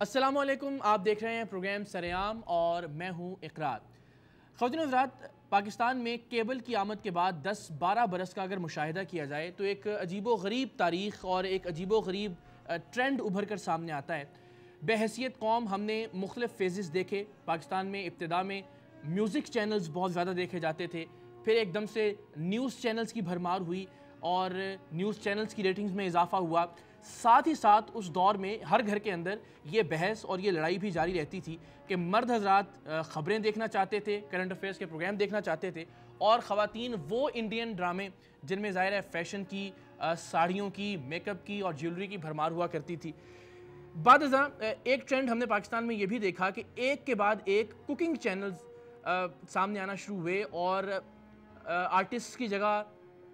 अस्सलामुअलैकुम, आप देख रहे हैं प्रोग्राम सरेआम और मैं हूं इकरार। ख़वातीन और हज़रात, पाकिस्तान में केबल की आमद के बाद 10-12 बरस का अगर मुशाहिदा किया जाए तो एक अजीबो गरीब तारीख़ और एक अजीबो गरीब ट्रेंड उभर कर सामने आता है। बेहैसियत कौम हमने मुख्तलिफ़ फेजेस देखे। पाकिस्तान में इब्तिदा में म्यूज़िक चैनल्स बहुत ज़्यादा देखे जाते थे, फिर एकदम से न्यूज़ चैनल्स की भरमार हुई और न्यूज़ चैनल्स की रेटिंग्स में इजाफा हुआ। साथ ही साथ उस दौर में हर घर के अंदर ये बहस और ये लड़ाई भी जारी रहती थी कि मर्द हजरात ख़बरें देखना चाहते थे, करंट अफेयर्स के प्रोग्राम देखना चाहते थे, और ख़वातीन वो इंडियन ड्रामे जिनमें ज़ाहिर है फ़ैशन की, साड़ियों की, मेकअप की और ज्वेलरी की भरमार हुआ करती थी। बाद एक ट्रेंड हमने पाकिस्तान में ये भी देखा कि एक के बाद एक कुकिंग चैनल्स सामने आना शुरू हुए और आर्टिस्ट की जगह,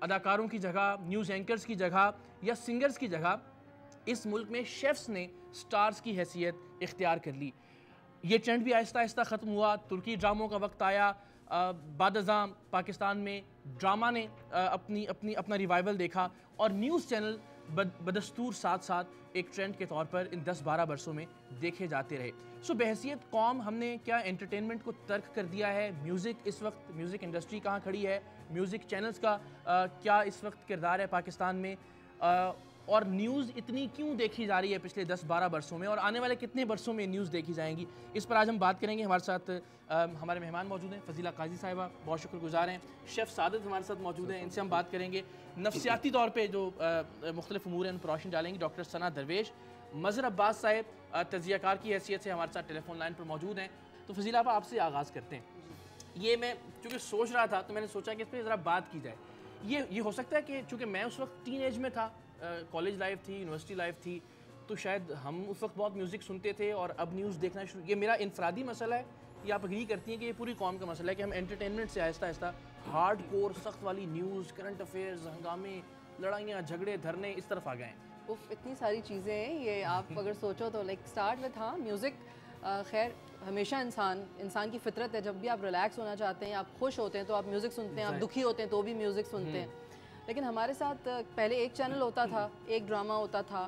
अदाकारों की जगह, न्यूज़ एंकर्स की जगह या सिंगर्स की जगह इस मुल्क में शेफ्स ने स्टार्स की हैसियत इख्तियार कर ली। ये ट्रेंड भी आहिस्ता आहिस्ता ख़त्म हुआ। तुर्की ड्रामों का वक्त आया। बाद पाकिस्तान में ड्रामा ने अपना रिवाइवल देखा और न्यूज़ चैनल बदस्तूर साथ साथ एक ट्रेंड के तौर पर इन 10-12 बरसों में देखे जाते रहे। सो बहैसियत कौम हमने क्या एंटरटेनमेंट को तर्क कर दिया है? म्यूज़िक इस वक्त, म्यूज़िक इंडस्ट्री कहाँ खड़ी है? म्यूज़िक चैनल्स का क्या इस वक्त किरदार है पाकिस्तान में? और न्यूज़ इतनी क्यों देखी जा रही है पिछले 10-12 बरसों में, और आने वाले कितने बरसों में न्यूज़ देखी जाएंगी? इस पर आज हम बात करेंगे। हमारे साथ हमारे मेहमान मौजूद हैं। फजीला काजी साहिबा बहुत शुक्रगुजार हैं। शेफ़ सादत हमारे साथ मौजूद हैं, इनसे हम बात करेंगे नफ्सियाती तौर पे जो मुख्तलिफ उमूर हैं उन पर रोशनी डालेंगे। डॉक्टर सना दरवेश, मज़हर अब्बास साहिब तज़कियाकार की हैसियत से हमारे साथ टेलीफोन लाइन पर मौजूद हैं। तो फजीला आपसे आगाज़ करते हैं। ये मैं चूँकि सोच रहा था तो मैंने सोचा कि इस पर ज़रा बात की जाए। ये हो सकता है कि चूँकि मैं उस वक्त टीन एज में था, कॉलेज लाइफ थी, यूनिवर्सिटी लाइफ थी, तो शायद हम उस वक्त बहुत म्यूज़िक सुनते थे और अब न्यूज़ देखना शुरू। ये मेरा इनफरादी मसला है या आप एग्री करती हैं कि ये पूरी कौम का मसला है कि हम एंटरटेनमेंट से आहिस्ता आहिस्ता हार्ड कोर सख्त वाली न्यूज़, करंट अफेयर्स, हंगामे, लड़ाइयाँ, झगड़े, धरने इस तरफ आ गए हैं? उफ, इतनी सारी चीज़ें हैं ये। आप अगर सोचो तो लाइक स्टार्ट विथ, हाँ, म्यूज़िक खैर हमेशा इंसान की फितरत है, जब भी आप रिलैक्स होना चाहते हैं, आप खुश होते हैं तो आप म्यूज़िक सुनते हैं, आप दुखी होते हैं तो भी म्यूज़िक सुनते हैं। लेकिन हमारे साथ पहले एक चैनल होता था, एक ड्रामा होता था,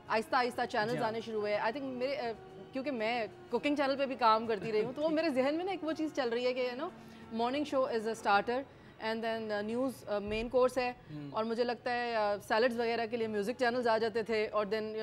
आहिस्ता आहिस्ता चैनल्स आने शुरू हुए। आई थिंक मेरे क्योंकि मैं कुकिंग चैनल पे भी काम करती रही हूँ तो वो मेरे जहन में ना एक वो चीज़ चल रही है कि morning show is a starter and then news main course है, और मुझे लगता है सैलड्स वगैरह के लिए म्यूज़िक चैनल्स आ जाते थे, और देन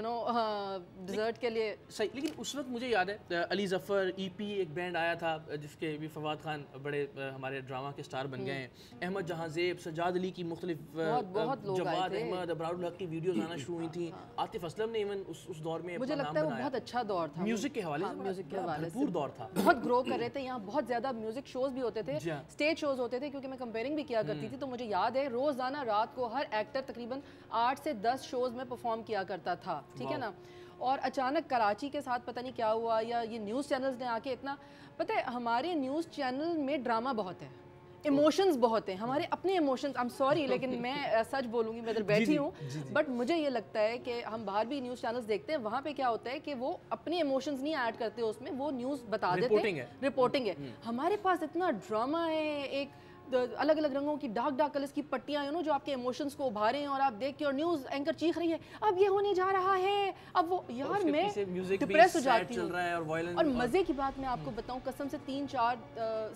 डिज़र्ट के लिए सही। लेकिन उस वक्त मुझे याद है अली ज़फ़र, ईपी एक बैंड आया था जिसके भी फवाद खान बड़े हमारे ड्रामा के स्टार बन गए हैं। अहमद जहांज़ेब, सज्जाद अली की मुख्तलिफ, जवाद अहमद, अबरारुल हक की वीडियोज़ आना शुरू हुई थी। आतिफ असलम ने इवन उस दौर में मुझे लगता है वो बहुत अच्छा दौर था म्यूज़िक के हवाले से। म्यूज़िक के हवाले से भरपूर दौर था, बहुत ग्रो कर रहे थे। यहाँ बहुत ज़्यादा म्यूज़िक शोज़ भी होते थे, स्टेज शोज़ होते थे, क्योंकि मैं कंपेयरिंग भी किया करती थी तो मुझे याद है रोज़ाना रात को हर एक्टर तकरीबन 8 से 10 शोज़ में परफॉर्म किया करता था, ठीक है ना। और अचानक कराची के साथ पता नहीं क्या हुआ, या ये न्यूज़ चैनल्स ने आके इतना, पता है हमारे न्यूज़ चैनल में ड्रामा बहुत है, इमोशंस बहुत हैं, हमारे अपने इमोशंस। आई एम सॉरी लेकिन मैं सच बोलूँगी, मैं इधर बैठी हूँ, बट मुझे ये लगता है कि हम बाहर भी न्यूज़ चैनल्स देखते हैं, वहाँ पे क्या होता है कि वो अपने इमोशंस नहीं ऐड करते उसमें, वो न्यूज़ बता देते हैं, रिपोर्टिंग है। हमारे पास इतना ड्रामा है, एक अलग अलग रंगों की डार्क डार्क कलर्स की पट्टियाँ जो आपके इमोशंस को उभारे हैं, और आप देख के, और न्यूज़ एंकर चीख रही है अब ये होने जा रहा है, अब वो, यार मैं डिप्रेस हो जाती हूँ। और मज़े की बात मैं आपको बताऊँ, कसम से 3-4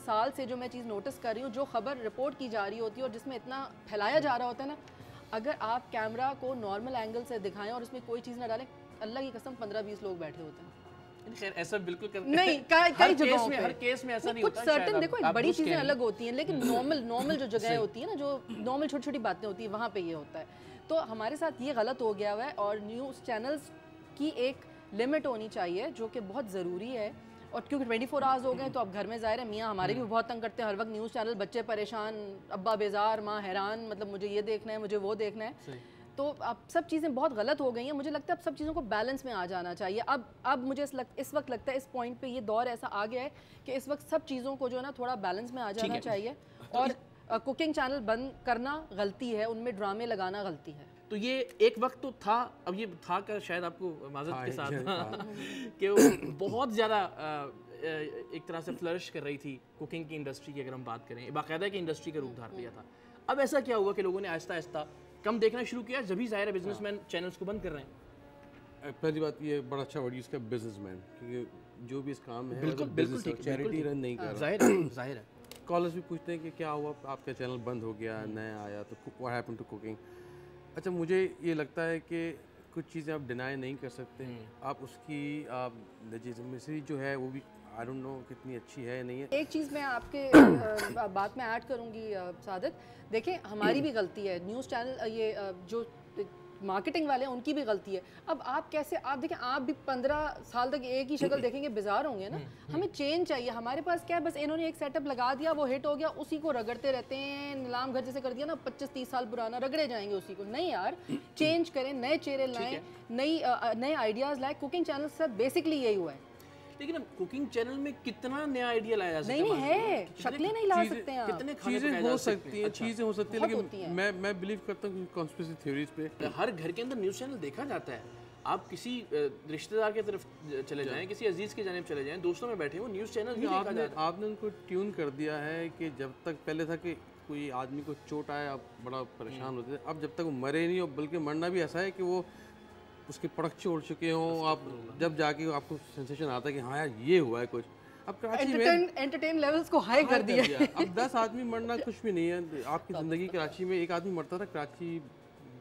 साल से जो मैं चीज़ नोटिस कर रही हूँ, जो खबर रिपोर्ट की जा रही होती है और जिसमें इतना फैलाया जा रहा होता है ना, अगर आप कैमरा को नॉर्मल एंगल से दिखाएं और उसमें कोई चीज़ ना डालें, अल्लाह की कसम 15-20 लोग बैठे होते हैं। खैर ऐसा बिल्कुल नहीं, कई जगहों पे हर केस में ऐसा नहीं होता। कुछ सर्टेन, देखो बड़ी चीजें अलग होती हैं, लेकिन नॉर्मल जो जगह होती है ना, जो नॉर्मल छोटी छोटी बातें होती है, वहाँ पे ये होता है। तो हमारे साथ ये गलत हो गया हुआ है, और न्यूज़ चैनल्स की एक लिमिट होनी चाहिए जो कि बहुत ज़रूरी है। और क्योंकि 24 आवर्स हो गए तो अब घर में ज़ाहिर है मियाँ हमारे भी बहुत तंग करते हैं, हर वक्त न्यूज़ चैनल, बच्चे परेशान, अब्बा बेजार, माँ हैरान, मतलब मुझे ये देखना है, मुझे वो देखना है। तो अब सब चीज़ें बहुत गलत हो गई हैं। मुझे लगता है अब सब चीज़ों को बैलेंस में आ जाना चाहिए। अब मुझे इस वक्त लगता है, इस पॉइंट पे ये दौर ऐसा आ गया है कि इस वक्त सब चीज़ों को जो है ना थोड़ा बैलेंस में आ जाना चाहिए। और कुकिंग चैनल बंद करना गलती है, उनमें ड्रामे लगाना गलती है। तो ये एक वक्त तो था, अब ये था कर शायद आपको माज़रत के साथ कि वो बहुत ज़्यादा एक तरह से फ्लरिश कर रही थी कुकिंग की इंडस्ट्री की, अगर हम बात करें बाकायदा की इंडस्ट्री का रूप धार लिया था। अब ऐसा क्या हुआ कि लोगों ने आहिस्ता आहिस्ता कम देखना शुरू किया, जब भी ज़ाहिर है बिजनेसमैन चैनल्स को बंद कर रहे हैं? पहली बात ये बड़ा अच्छा वर्ड यूज़ किया बिजनेसमैन, क्योंकि जो भी इस काम में है बिल्कुल बिजनेस ठीक है, चैरिटी रन नहीं कर जाहिर है, जाहिर है। कॉलर्स भी पूछते हैं कि क्या हुआ, आपका चैनल बंद हो गया, नया आया तो व्हाट हैपेंड टू कुकिंग। अच्छा, मुझे ये लगता है कि कुछ चीज़ें आप डिनाई नहीं कर सकते, आप उसकी लेजिटिमेसी जो है वो भी आई डोंट नो कितनी अच्छी है नहीं है। एक चीज़ मैं आपके बात में ऐड करूंगी सादत, देखें हमारी भी गलती है, न्यूज़ चैनल ये जो मार्केटिंग वाले हैं उनकी भी गलती है। अब आप कैसे, आप देखें आप भी 15 साल तक एक ही शक्ल देखेंगे, बेजार होंगे ना। हमें चेंज चाहिए। हमारे पास क्या है, बस इन्होंने एक सेटअप लगा दिया, वो हिट हो गया, उसी को रगड़ते रहते हैं। नीलाम घर जैसे कर दिया ना, 25-30 साल पुराना, रगड़े जाएंगे उसी को। नहीं यार, चेंज करें, नए चेहरे लाएं, नए आइडियाज़ लाएं। कुकिंग चैनल से बेसिकली यही हुआ है। लेकिन अब कुकिंग चैनल में कितना नया आइडिया लाया जा सकता है? नहीं है, शक्लें नहीं ला सकते हैं। कितने खाने चीज़ें हो सकती हैं, चीज़ें हो सकती हैं, होती हैं। लेकिन मैं बिलीव करता हूँ कॉन्स्पिरेसी थ्योरीज पे। हर घर के अंदर न्यूज़ चैनल देखा जाता है। आप किसी रिश्तेदार की तरफ चले जाएं, किसी अजीज की जानिब चले जाएं, दोस्तों में बैठे हो, न्यूज़ चैनल ही देखा जाता है। आपने उनको ट्यून कर दिया है कि जब तक पहले था कि कोई आदमी को चोट आए आप बड़ा परेशान होते थे, अब जब तक वो मरे नहीं, और बल्कि मरना भी ऐसा है कि वो उसके पड़क छोड़ चुके हों, आप जब जाके आपको सेंसेशन आता है कि हाँ यार ये हुआ है कुछ। अब कराची में एंटरटेन लेवल्स को हाई कर दिया। अब 10 आदमी मरना कुछ भी नहीं है। आपकी ज़िंदगी कराची में एक आदमी मरता था, कराची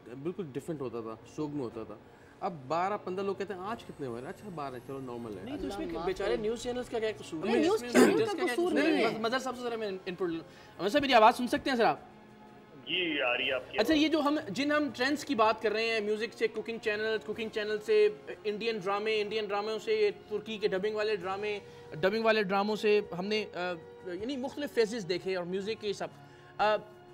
बिल्कुल डिफरेंट होता था, शोक में होता था। अब 12-15 लोग कहते हैं आज कितने हुए? अच्छा 12, चलो नॉर्मल है। नहीं तो इसमें बेचारे न्यूज़ चैनल्स का क्या कसूर है? न्यूज़ चैनल का कसूर नहीं है। मदर साहब से जरा मैं इनपुट लूं। वैसे मेरी आवाज़ सुन सकते हैं सर आप? जी आ रही है आपकी। अच्छा, ये जो हम ट्रेंड्स की बात कर रहे हैं, म्यूजिक से कुकिंग चैनल से इंडियन ड्रामों से तुर्की के डबिंग वाले ड्रामों से हमने यानी मुख्तलिफ फेजेस देखे और म्यूजिक के सब।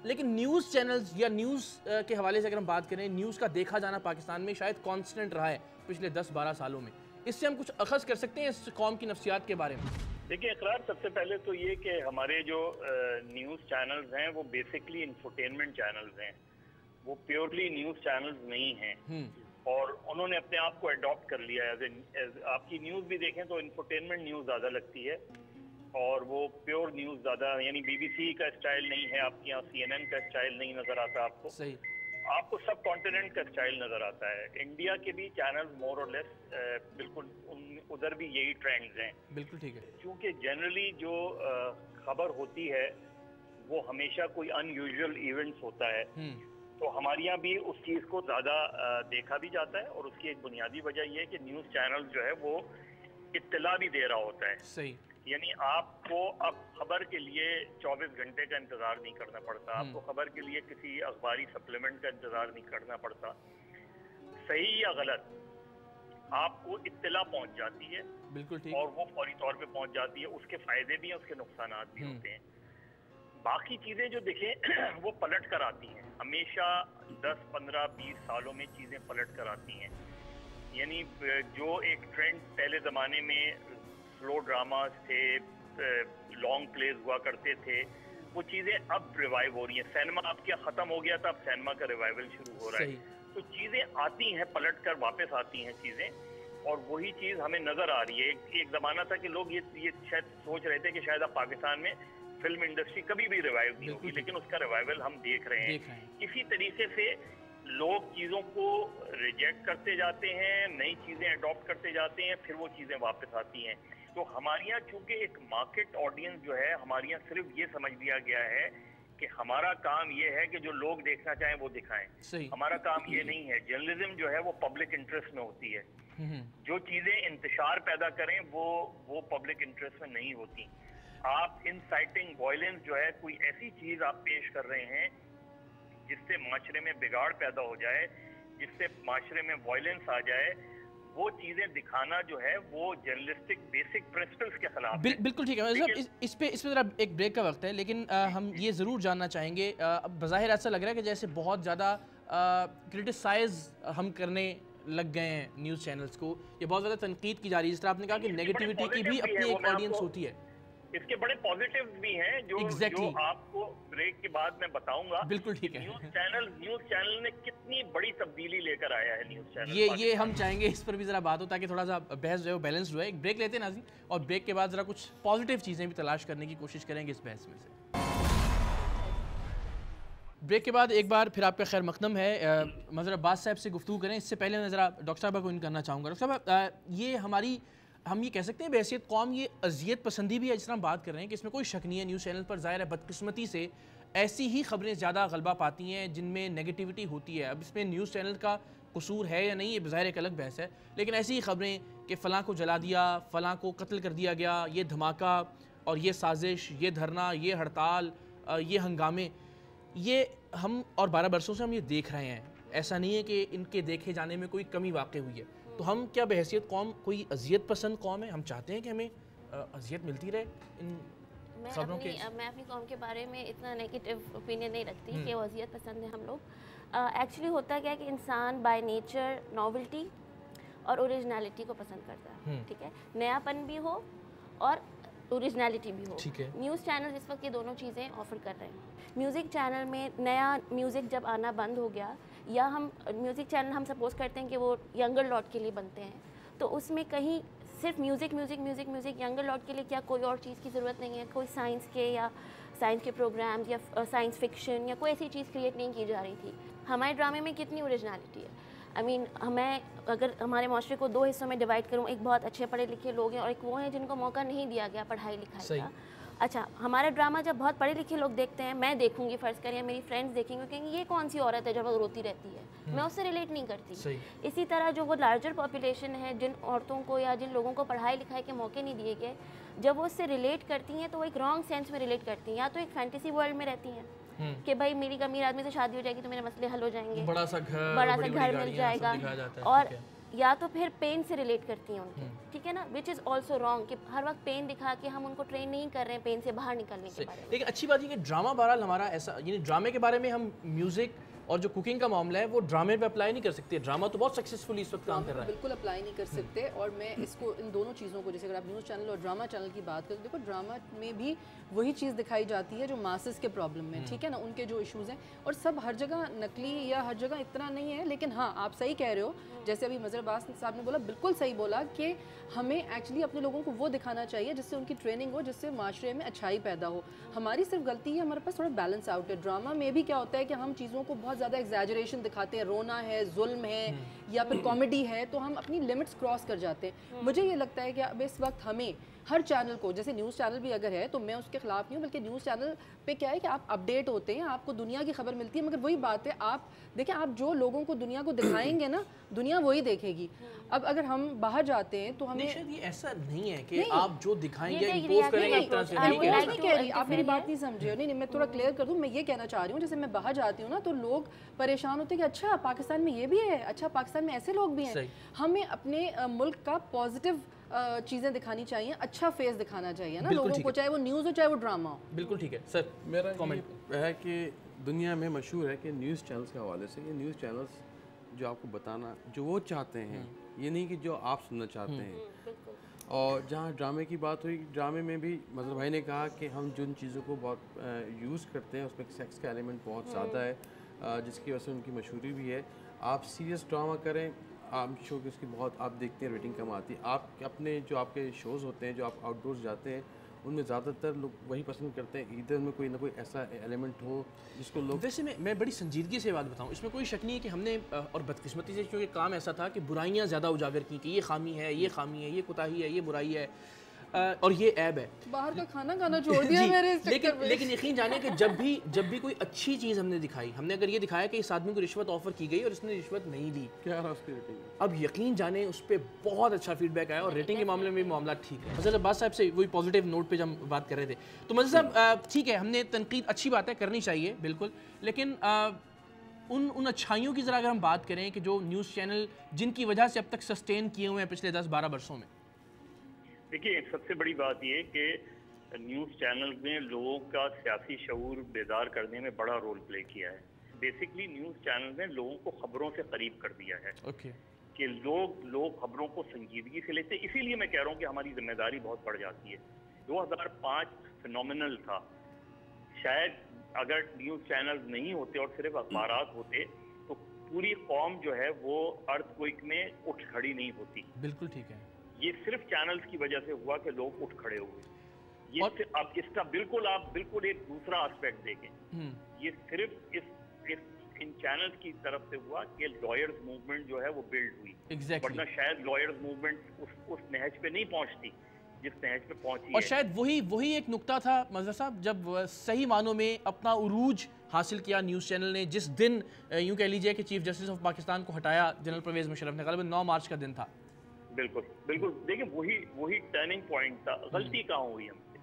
लेकिन न्यूज़ चैनल्स या न्यूज़ के हवाले से अगर हम बात करें, न्यूज़ का देखा जाना पाकिस्तान में शायद कांस्टेंट रहा है पिछले 10-12 सालों में। इससे हम कुछ अखज़ कर सकते हैं इस कौम की नफ्सियात के बारे में? देखिए इकरार, सबसे पहले तो ये कि हमारे जो न्यूज़ चैनल्स हैं वो बेसिकली इंफोटेनमेंट चैनल्स हैं, वो प्योरली न्यूज़ चैनल्स नहीं हैं। और उन्होंने अपने आप को अडॉप्ट कर लिया है। आपकी न्यूज़ भी देखें तो इंफोटेनमेंट न्यूज़ ज़्यादा लगती है, और वो प्योर न्यूज़ ज़्यादा, यानी BBC का स्टाइल नहीं है आपके यहाँ, CNN का स्टाइल नहीं नज़र आता आपको। सही, आपको सब कॉन्टिनेंट का स्टाइल नज़र आता है। इंडिया के भी चैनल्स मोर और लेस बिल्कुल उधर भी यही ट्रेंड्स हैं। बिल्कुल ठीक है। क्योंकि जनरली जो खबर होती है वो हमेशा कोई अनयूजुअल इवेंट्स होता है, तो हमारे यहाँ भी उस चीज़ को ज़्यादा देखा भी जाता है। और उसकी एक बुनियादी वजह यह है कि न्यूज़ चैनल जो है वो इत्तला भी दे रहा होता है। सही, यानी आपको अब खबर के लिए 24 घंटे का इंतज़ार नहीं करना पड़ता, आपको खबर के लिए किसी अखबारी सप्लीमेंट का इंतज़ार नहीं करना पड़ता। सही या गलत आपको इत्तला पहुंच जाती है, बिल्कुल ठीक, और वो फौरी तौर पे पहुंच जाती है। उसके फायदे भी हैं, उसके नुकसान भी होते हैं। बाकी चीज़ें जो देखें वो पलट कर आती हैं, हमेशा 10, 15, 20 सालों में चीज़ें पलट कर आती हैं। यानी जो एक ट्रेंड पहले ज़माने में स्लो ड्रामास थे, लॉन्ग प्लेज हुआ करते थे, वो चीज़ें अब रिवाइव हो रही हैं। सिनेमा आपके ख़त्म हो गया था, अब सिनेमा का रिवाइवल शुरू हो रहा है। तो चीज़ें आती हैं, पलट कर वापस आती हैं चीज़ें, और वही चीज़ हमें नज़र आ रही है। एक ज़माना था कि लोग ये शायद सोच रहे थे कि शायद अब पाकिस्तान में फिल्म इंडस्ट्री कभी भी रिवाइव नहीं होगी, लेकिन उसका रिवाइवल हम देख रहे हैं। इसी तरीके से लोग चीज़ों को रिजेक्ट करते जाते हैं, नई चीज़ें अडॉप्ट करते जाते हैं, फिर वो चीज़ें वापस आती हैं। तो हमारे यहाँ चूँकि एक मार्केट ऑडियंस जो है, हमारे यहाँ सिर्फ ये समझ लिया गया है कि हमारा काम ये है कि जो लोग देखना चाहें वो दिखाएं। हमारा काम ये नहीं है। जर्नलिज्म जो है वो पब्लिक इंटरेस्ट में होती है। जो चीज़ें इंतशार पैदा करें वो पब्लिक इंटरेस्ट में नहीं होती। आप इनसाइटिंग वायलेंस जो है, कोई ऐसी चीज़ आप पेश कर रहे हैं जिससे माशरे में बिगाड़ पैदा हो जाए, जिससे माशरे में वायलेंस आ जाए, वो चीज़ें दिखाना जो है वो जर्नलिस्टिक बेसिक प्रिंसिपल्स के खिलाफ है। बिल्कुल ठीक है। इस पे ज़रा एक ब्रेक का वक्त है, लेकिन हम ये ज़रूर जानना चाहेंगे, बज़ाहिर ऐसा लग रहा है कि जैसे बहुत ज़्यादा क्रिटिसाइज़ हम करने लग गए हैं न्यूज़ चैनल्स को, ये बहुत ज़्यादा तनकीद की जा रही है। जिस तरह आपने कहा कि नेगेटिविटी की भी अपनी एक ऑडियंस होती है। इसके बड़े पॉजिटिव भी हैं जो आपको ब्रेक के बाद मैं बताऊंगा। बिल्कुल ठीक है। न्यूज़ चैनल ने कितनी बड़ी तब्दीली लेकर आया है न्यूज़ चैनल। ये हम चाहेंगे इस पर भी ज़रा बात हो, ताकि थोड़ा सा बहस जो है बैलेंस जो है। एक ब्रेक लेते हैं नाज़रीन, और ब्रेक के बाद ज़रा कुछ पॉजिटिव चीज़ें भी तलाश करने की कोशिश करेंगे इस बहस में से। ब्रेक के बाद एक बार फिर आपका खैर मकदम है। मज़र अब्बास साहब से गुफ्तगू करें, इससे पहले मैं ज़रा डॉक्टर साहब को इन करना चाहूँगा। डॉक्टर साहब, ये हमारी, हम ये कह सकते हैं बहैसियत कौम ये अजियत पसंदी भी है, जिस तरह हम बात कर रहे हैं कि इसमें कोई शक नहीं है। न्यूज़ चैनल पर ज़ाहिर है बदकिस्मती से ऐसी ही ख़बरें ज़्यादा गलबा पाती हैं जिनमें नेगेटिविटी होती है। अब इसमें न्यूज़ चैनल का कसूर है या नहीं, ये ज़ाहिर एक अलग बहस है, लेकिन ऐसी ही ख़बरें कि फ़लाँ को जला दिया, फ़लाँ को कत्ल कर दिया गया, ये धमाका और ये साजिश, ये धरना, ये हड़ताल, ये हंगामे, ये हम और 12 बरसों से हम ये देख रहे हैं। ऐसा नहीं है कि इनके देखे जाने में कोई कमी वाक़ई हुई है। तो हम क्या बहैसियत कौम कोई अजियत पसंद कौम है? हम चाहते हैं कि हमें अजियत मिलती रहे इन खबरों के? मैं अपनी कौम के बारे में इतना नेगेटिव ओपिनियन नहीं रखती कि वो अजियत पसंद है हम लोग। एक्चुअली होता क्या है कि इंसान बाय नेचर नॉवेल्टी और ओरिजिनलिटी को पसंद करता है, ठीक है, नयापन भी हो और ओरिजिनलिटी भी हो। न्यूज़ चैनल इस वक्त ये दोनों चीज़ें ऑफर कर रहे हैं। म्यूज़िक चैनल में नया म्यूज़िक जब आना बंद हो गया, या हम म्यूज़िक चैनल हम सपोज करते हैं कि वो यंगर लॉट के लिए बनते हैं, तो उसमें कहीं सिर्फ म्यूज़िक यंगर लॉट के लिए क्या कोई और चीज़ की ज़रूरत नहीं है? कोई साइंस के या साइंस के प्रोग्राम्स या साइंस फिक्शन या कोई ऐसी चीज़ क्रिएट नहीं की जा रही थी। हमारे ड्रामे में कितनी ओरिजिनलिटी है। मैं अगर हमारे माशरे को दो हिस्सों में डिवाइड करूँ, एक बहुत अच्छे पढ़े लिखे लोग हैं और एक वो हैं जिनको मौका नहीं दिया गया पढ़ाई लिखाई का। अच्छा, हमारा ड्रामा जब बहुत पढ़े लिखे लोग देखते हैं, मैं देखूंगी, फ़र्ज़ करिए मेरी फ्रेंड्स देखेंगे, कहेंगे ये कौन सी औरत है जब वो रोती रहती है, मैं उससे रिलेट नहीं करती। इसी तरह जो वो लार्जर पॉपुलेशन है, जिन औरतों को या जिन लोगों को पढ़ाई लिखाई के मौके नहीं दिए गए, जब वो उससे रिलेट करती हैं तो वो एक रॉन्ग सेंस में रिलेट करती हैं, या तो एक फैंटेसी वर्ल्ड में रहती हैं कि भाई मेरी अमीर आदमी से शादी हो जाएगी तो मेरे मसले हल हो जाएंगे, बड़ा सा घर मिल जाएगा, और या तो फिर पेन से रिलेट करती हैं उनके, ठीक है ना, विच इज़ ऑल्सो रॉन्ग कि हर वक्त पेन दिखा के हम उनको ट्रेन नहीं कर रहे हैं पेन से बाहर निकलने के बारे में। लेकिन अच्छी बात है कि ड्रामा बहरहाल हमारा ऐसा, यानी ड्रामे के बारे में हम म्यूज़िक और जो कुकिंग का मामला है वो ड्रामे पे अप्लाई नहीं कर सकते। ड्रामा तो बहुत सक्सेसफुली इस वक्त काम कर रहा है। बिल्कुल अप्लाई नहीं कर सकते। और मैं इसको इन दोनों चीज़ों को, जैसे अगर आप न्यूज़ चैनल और ड्रामा चैनल की बात करें, देखो ड्रामा में भी वही चीज़ दिखाई जाती है जो मासेस के प्रॉब्लम में, ठीक है ना, उनके जो इश्यूज़ हैं, और सब हर जगह नकली या हर जगह इतना नहीं है। लेकिन हाँ, आप सही कह रहे हो, जैसे अभी मज़र अब्बास साहब ने बोला, बिल्कुल सही बोला कि हमें एक्चुअली अपने लोगों को वो दिखाना चाहिए जिससे उनकी ट्रेनिंग हो, जिससे माशरे में अच्छाई पैदा हो। हमारी सिर्फ गलती है, हमारे पास थोड़ा बैलेंस आउट है। ड्रामा में भी क्या होता है कि हम चीज़ों को बहुत ज़्यादा एग्जैजरेशन दिखाते हैं, रोना है, जुल्म है या फिर कॉमेडी है, तो हम अपनी लिमिट्स क्रॉस कर जाते हैं। मुझे ये लगता है कि अब इस वक्त हमें हर चैनल को, जैसे न्यूज़ चैनल भी अगर है तो मैं उसके खिलाफ नहीं हूँ, बल्कि न्यूज़ चैनल पे क्या है कि आप अपडेट होते हैं, आपको दुनिया की खबर मिलती है, मगर वही बात है, आप देखिए, आप जो लोगों को दुनिया को दिखाएंगे ना, दुनिया वही देखेगी। अब अगर हम बाहर जाते हैं तो हमें ये ऐसा नहीं है कि आप जो दिखाएंगे इंपोज करेंगे एक तरह से, नहीं कह रही, आप मेरी बात नहीं समझ रहे हो। नहीं, मैं थोड़ा क्लियर कर दूं, मैं ये कहना चाह रही हूँ, जैसे मैं बाहर जाती हूँ ना तो लोग परेशान होते हैं कि अच्छा पाकिस्तान में ये भी है, अच्छा पाकिस्तान में ऐसे लोग भी हैं। हमें अपने मुल्क का पॉजिटिव चीज़ें दिखानी चाहिए, अच्छा फेस दिखाना चाहिए ना लोगों को, चाहे वो न्यूज़ हो चाहे वो ड्रामा हो। बिल्कुल ठीक है सर। मेरा कमेंट है कि दुनिया में मशहूर है कि न्यूज़ चैनल्स के हवाले से, ये न्यूज़ चैनल्स जो आपको बताना जो वो चाहते हैं, ये नहीं कि जो आप सुनना चाहते हैं। और जहाँ ड्रामे की बात हुई, ड्रामे में भी मतलब भाई ने कहा कि हम जिन चीज़ों को बहुत यूज़ करते हैं उसमें सेक्स का एलिमेंट बहुत ज़्यादा है, जिसकी वजह से उनकी मशहूरी भी है। आप सीरियस ड्रामा करें, आप शो की उसकी बहुत आप देखते हैं रेटिंग कम आती है। आप अपने जो आपके शोज़ होते हैं, जो आप आउटडोर्स जाते हैं, उनमें ज़्यादातर लोग वही पसंद करते हैं, इधर में कोई ना कोई ऐसा एलिमेंट हो जिसको लोग। वैसे मैं बड़ी संजीदगी से बात बताऊं, इसमें कोई शक नहीं है कि हमने और बदकिस्मती से क्योंकि काम ऐसा था कि बुराइयां ज़्यादा उजागर की कि ये खामी है, ये खामी है, ये कोताही है, ये बुराई है और ये ऐब है। बाहर का खाना खाना छोड़ दिया मेरे इस चक्कर में। लेकिन यकीन जाने कि जब भी कोई अच्छी चीज़ हमने दिखाई, हमने अगर ये दिखाया कि इस आदमी को रिश्वत ऑफर की गई और इसने रिश्वत नहीं दी, क्या रहा उसकी रेटिंग, अब यकीन जाने उस पर बहुत अच्छा फीडबैक आया और रेटिंग के मामले में भी मामला ठीक है। मज़र अब्बास साहब से वही पॉजिटिव नोट पे जब हम बात कर रहे थे, तो मज़र साहब ठीक है, हमने तनकीद अच्छी बातें करनी चाहिए बिल्कुल, लेकिन उन अच्छाइयों की ज़रा अगर हम बात करें कि जो न्यूज़ चैनल जिनकी वजह से अब तक सस्टेन किए हुए हैं पिछले 10-12 वर्षों में। देखिए, सबसे बड़ी बात ये कि न्यूज़ चैनल ने लोगों का सियासी शऊर बेदार करने में बड़ा रोल प्ले किया है। बेसिकली न्यूज़ चैनल ने लोगों को खबरों से करीब कर दिया है कि लोग खबरों को संजीदगी से लेते। इसीलिए मैं कह रहा हूँ कि हमारी जिम्मेदारी बहुत बढ़ जाती है। 2005 फिनोमिनल था। शायद अगर न्यूज़ चैनल नहीं होते और सिर्फ अखबारात होते तो पूरी कौम जो है वो अर्थक्वेक में उठ खड़ी नहीं होती। बिल्कुल ठीक है। ये सिर्फ चैनल्स की वजह से हुआ कि लोग उठ खड़े हुए। ये अब इसका बिल्कुल आप बिल्कुल एक दूसरा एस्पेक्ट देखें, ये सिर्फ इस इन चैनल्स की तरफ से हुआ कि लॉयर्स मूवमेंट जो है वो बिल्ड हुई। वरना शायद लॉयर्स मूवमेंट उस नहज पे नहीं पहुंचती जिस नहज पे पहुंची और है। शायद वही एक नुक्ता था मजहर साहब, जब सही मानों में अपना उरूज हासिल किया न्यूज़ चैनल ने, जिस दिन यूं कह लीजिए कि चीफ जस्टिस ऑफ पाकिस्तान को हटाया जनरल परवेज मुशर्रफ ने, ग़ालिबन 9 मार्च का दिन था। बिल्कुल बिल्कुल, देखिए वही टर्निंग पॉइंट था। गलती कहाँ हुई हमसे?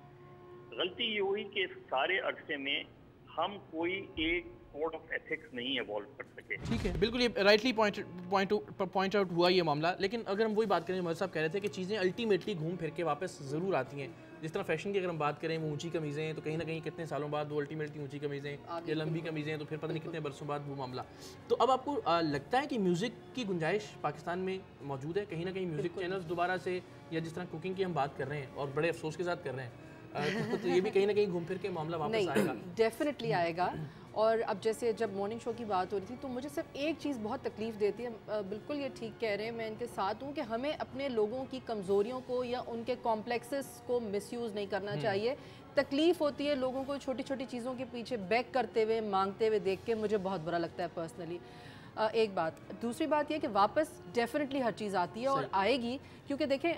गलती ये हुई कि सारे अरसे में हम कोई एक कोड ऑफ एथिक्स नहीं इवॉल्व कर सके। ठीक है, बिल्कुल ये राइटली पॉइंट आउट हुआ ये मामला। लेकिन अगर हम वही बात करें, मौलवी साहब कह रहे थे कि चीज़ें अल्टीमेटली घूम फिर के वापस ज़रूर आती हैं। जिस तरह फैशन की अगर हम बात करें, वो ऊंची कमीज़ें हैं तो कहीं ना कहीं कितने सालों बाद वो अल्टीमेटली ऊंची कमीज़ें, या लंबी कमीज़ें हैं तो फिर पता नहीं कितने बरसों बाद वो मामला। तो अब आपको लगता है कि म्यूज़िक की गुंजाइश पाकिस्तान में मौजूद है? कहीं ना कहीं म्यूज़िक चैनल्स दोबारा से, या जिस तरह कुकिंग की हम बात कर रहे हैं और बड़े अफसोस के साथ कर रहे हैं, तो ये भी कहीं ना कहीं घूम फिर के मामला वापस आएगा? डेफिनेटली आएगा। और अब जैसे जब मॉर्निंग शो की बात हो रही थी तो मुझे सिर्फ एक चीज़ बहुत तकलीफ़ देती है, बिल्कुल ये ठीक कह रहे हैं, मैं इनके साथ हूँ, कि हमें अपने लोगों की कमज़ोरियों को या उनके कॉम्प्लेक्सेस को मिसयूज़ नहीं करना चाहिए। तकलीफ़ होती है लोगों को छोटी छोटी चीज़ों के पीछे बैक करते हुए, मांगते हुए देख के, मुझे बहुत बुरा लगता है पर्सनली। एक बात। दूसरी बात यह कि वापस डेफिनेटली हर चीज़ आती है और आएगी, क्योंकि देखें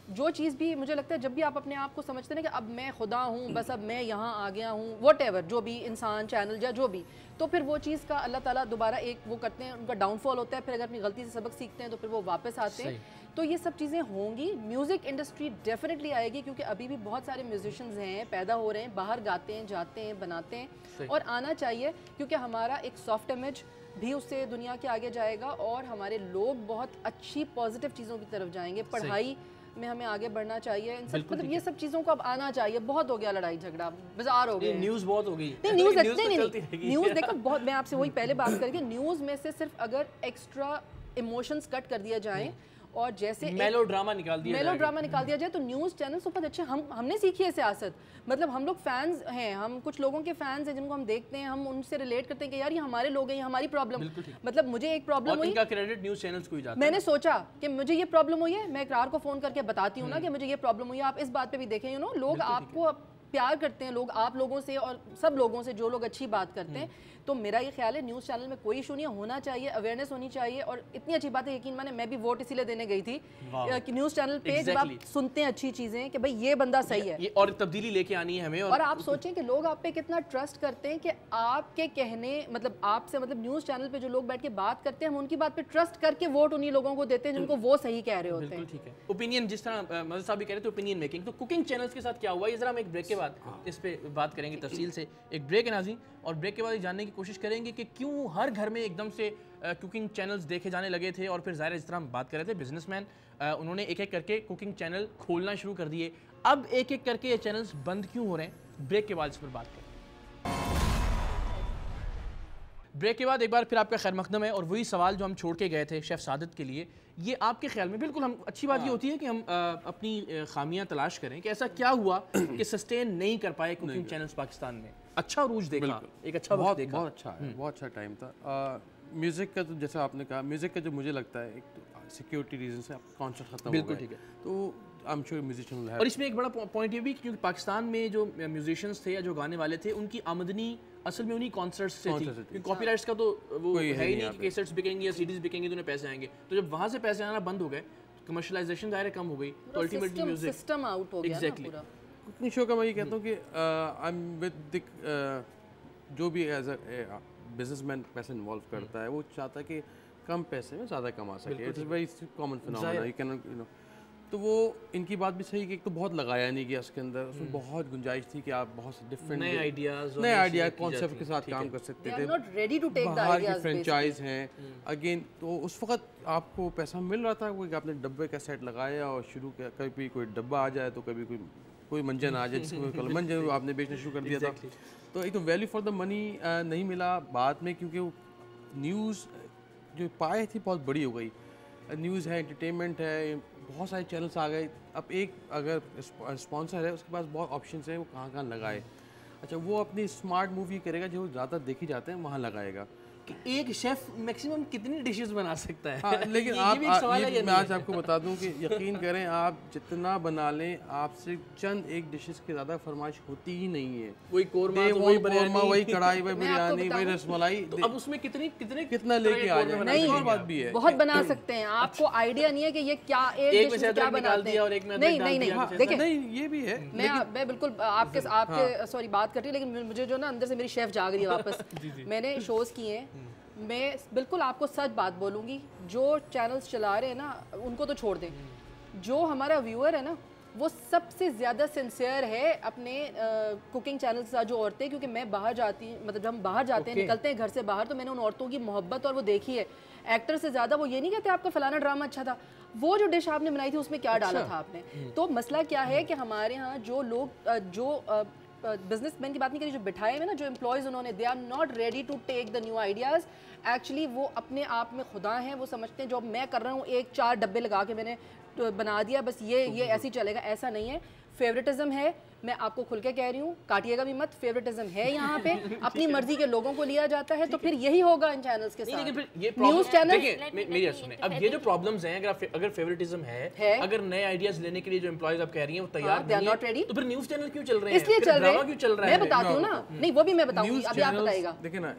जो चीज़ भी मुझे लगता है, जब भी आप अपने आप को समझते हैं कि अब मैं खुदा हूँ, बस अब मैं यहाँ आ गया हूँ, वॉटएवर, जो भी इंसान, चैनल या जो भी, तो फिर वो चीज़ का अल्लाह ताला दोबारा एक वो करते हैं, उनका डाउनफॉल होता है। फिर अगर अपनी गलती से सबक सीखते हैं तो फिर वो वापस आते हैं। तो ये सब चीज़ें होंगी। म्यूज़िक इंडस्ट्री डेफिनेटली आएगी, क्योंकि अभी भी बहुत सारे म्यूजिशियंस हैं, पैदा हो रहे हैं, बाहर गाते हैं, जाते हैं, बनाते हैं, और आना चाहिए, क्योंकि हमारा एक सॉफ्ट इमेज भी उससे दुनिया के आगे जाएगा और हमारे लोग बहुत अच्छी पॉजिटिव चीज़ों की तरफ जाएंगे। पढ़ाई में हमें आगे बढ़ना चाहिए, इन सब मतलब ये सब चीज़ों को अब आना चाहिए। बहुत हो गया लड़ाई झगड़ा, बाजार हो गए, न्यूज़ बहुत हो गई। न्यूज़ देखो बहुत, मैं आपसे वही पहले बात करके, न्यूज़ में से सिर्फ अगर एक्स्ट्रा इमोशंस कट कर दिया जाए और जैसे मेलोड्रामा निकाल दिया जाए तो न्यूज़ चैनल बहुत अच्छे। हमने सीखी है सियासत, मतलब हम लोग फैंस हैं, हम कुछ लोगों के फैंस हैं जिनको हम देखते हैं, हम उनसे रिलेट करते हैं कि यार ये हमारे लोग हैं, ये हमारी प्रॉब्लम। मतलब मुझे एक प्रॉब्लम हुई, इनका क्रेडिट न्यूज़ चैनल्स को ही जाता है। मैंने सोचा कि मुझे ये प्रॉब्लम हुई है, मैं इकरार को फ़ोन करके बताती हूँ ना कि मुझे ये प्रॉब्लम हुई है। आप इस बात पे भी देखें, यू नो, लोग आपको प्यार करते हैं, लोग आप लोगों से और सब लोगों से जो लोग अच्छी बात करते हैं। तो मेरा ये ख्याल है न्यूज़ चैनल में कोई इशू नहीं होना चाहिए, अवेयरनेस होनी चाहिए। और इतनी अच्छी बात है, यकीन माने मैं भी वोट इसीलिए देने गई थी कि न्यूज़ चैनल पे जब आप सुनते हैं अच्छी चीज़ें कि भाई ये बंदा सही है, और तब्दीली लेके आनी है हमें। और आप सोचें कि लोग आप पे कितना ट्रस्ट करते हैं कि आपके कहने, मतलब आपसे, मतलब न्यूज़ चैनल पे जो लोग बैठ के बात करते हैं, हम उनकी बात पे ट्रस्ट करके वोट उन्हीं लोगों को देते हैं जिनको वो सही कह रहे होते हैं। ठीक है, ओपिनियन, जिस तरह मज़हर साहब भी कह रहे थे, ओपिनियन मेकिंग। तो कुकिंग चैनल्स के साथ क्या हुआ, ये जरा हम एक ब्रेक के बाद इस पे बात करेंगे तफसील से। एक ब्रेक है नाज़रीन, और ब्रेक के बाद जानने की कोशिश करेंगे कि क्यों हर घर में एकदम से कुकिंग चैनल्स देखे जाने लगे थे। और फिर ज़ाहिर है, जिस तरह हम बात कर रहे थे, बिजनेसमैन उन्होंने एक एक करके कुकिंग चैनल खोलना शुरू कर दिए। अब एक एक करके ये चैनल्स बंद क्यों हो रहे हैं? ब्रेक के बाद इस पर बात करें। ब्रेक के बाद एक बार फिर आपका खैर मकदम है। और वही सवाल जो हम छोड़ के गए थे शेफ़ सादित के लिए, ये आपके ख्याल में बिल्कुल हम अच्छी बात ये होती है कि हम अपनी खामियां तलाश करें कि ऐसा क्या हुआ कि सस्टेन नहीं कर पाए कुकिंग चैनल्स पाकिस्तान में। अच्छा रूज देखा, एक अच्छा वक्त देखा, बहुत अच्छा है, बहुत अच्छा टाइम था। म्यूज़िक का तो जैसा आपने कहा, म्यूज़िक का जो मुझे लगता है, एक तो सिक्योरिटी रीजन से कॉन्सर्ट खत्म हो गए। बिल्कुल ठीक है। तो आई एम श्योर म्यूजिशियन है। और इसमें एक बड़ा पॉइंट ये भी, क्योंकि पाकिस्तान में जो म्यूजिशियंस थे या जो गाने वाले थे, उनकी आमदनी असल में उन्हीं कॉन्सर्ट्स से थी। कॉपीराइट्स का तो वो है ही नहीं कि कैसेट्स बिकेंगे या सीडीज बिकेंगे तो उन्हें पैसे आएंगे। तो जब वहाँ से पैसे आना बंद हो गए, कमर्शलाइजेशन दायरे कम हो गई, तो अल्टीमेटली म्यूजिक सिस्टम आउट हो गया। एग्जैक्टली। कुकिंग शो का मैं ये कहता हूँ कि आई एम विद जो भी एज अ बिजनेसमैन पैसे इन्वॉल्व करता है, वो चाहता है कि कम पैसे में ज़्यादा कमा सके। It's very common phenomena, you can you know. तो वो इनकी बात भी सही कि एक तो बहुत लगाया नहीं गया उसके अंदर, उसमें बहुत गुंजाइश थी कि आप बहुत डिफरेंट नए आइडिया कॉन्सेप्ट के साथ काम कर सकते थे। बाहर की फ्रेंचाइज हैं अगेन, तो उस वक्त आपको पैसा मिल रहा था, कोई आपने डब्बे का सेट लगाया और शुरू किया। कभी कोई डब्बा आ जाए तो कभी कोई मंजन आ जाए, जिसको मंजन आपने बेचना शुरू कर दिया था। तो एक तो वैल्यू फॉर द मनी नहीं मिला बाद में, क्योंकि न्यूज़ जो पाए थी बहुत बड़ी हो गई। न्यूज़ है, एंटरटेनमेंट है, बहुत सारे चैनल्स आ गए। अब एक अगर स्पॉन्सर है, उसके पास बहुत ऑप्शंस हैं, वो कहाँ लगाए। अच्छा, वो अपनी स्मार्ट मूवी करेगा जो ज़्यादा देखी जाते हैं वहाँ लगाएगा। एक शेफ मैक्सिमम कितनी डिशेस बना सकता है? हाँ, लेकिन ये भी एक सवाल है या मैं नहीं? आज आपको बता दूं कि यकीन करें, आप जितना बना लें, आपसे चंद एक डिशेस की ज़्यादा फरमाइश होती ही नहीं है। वही कोरमा, तो वही कोरमा, वही कढ़ाई, वही बिरयानी, वही रसमलाई। तो अब उसमें कितना लेके आ जाए, नहीं, और बात भी है। बहुत बना सकते हैं, आपको आइडिया नहीं है कि ये क्या एक डिश में क्या बनाते हैं। नहीं नहीं नहीं, देखिए नहीं, ये भी है। मैं बिल्कुल आपके सॉरी बात कर रही हूँ, लेकिन मुझे जो ना अंदर से मेरी शेफ जाग रही है वापस। मैंने शोज किए हैं, मैं बिल्कुल आपको सच बात बोलूँगी, जो चैनल्स चला रहे हैं ना उनको तो छोड़ दें, जो हमारा व्यूअर है ना वो सबसे ज़्यादा सिंसियर है अपने कुकिंग चैनल के साथ जो औरतें, क्योंकि मैं बाहर जाती मतलब जब हम बाहर जाते हैं, निकलते हैं घर से बाहर, तो मैंने उन औरतों की मोहब्बत और वो देखी है। एक्टर से ज़्यादा वो ये नहीं कहते आपका फलाना ड्रामा अच्छा था, वो जो डिश आपने बनाई थी उसमें क्या डाला था आपने। तो मसला क्या है कि हमारे यहाँ जो लोग जो बिजनेसमैन की बात नहीं करी, जो बिठाए हुए ना, जो एम्प्लॉयज़ उन्होंने, they are not ready to take the new ideas. Actually वो अपने आप में खुदा हैं, वो समझते हैं जो मैं कर रहा हूँ, एक 4 डब्बे लगा के मैंने बना दिया, बस ये ऐसे ही चलेगा, ऐसा नहीं है। फेवरेटिज्म है, मैं आपको खुल के कह रही हूँ, काटिएगा भी मत, फेवरेटिज्म है यहाँ पे। अपनी मर्जी के लोगों को लिया जाता है, तो फिर यही होगा इन चैनल्स के साथ। न्यूज़ चैनल, मेरी बात सुनिए, अब ये जो प्रॉब्लम्स हैं, अगर फेवरेटिज्म है, अगर नए आइडियाज लेने के लिए जो एम्प्लॉयज आप कह रही हैं वो तैयार नहीं है, तो फिर न्यूज़ चैनल क्यों चल रहे हैं? इसलिए चल रहे हैं, क्यों चल रहा है? मैं बताती हूँ ना, नहीं वो भी मैं बताऊंगी, अभी आप बताइएगा। देखिए ना,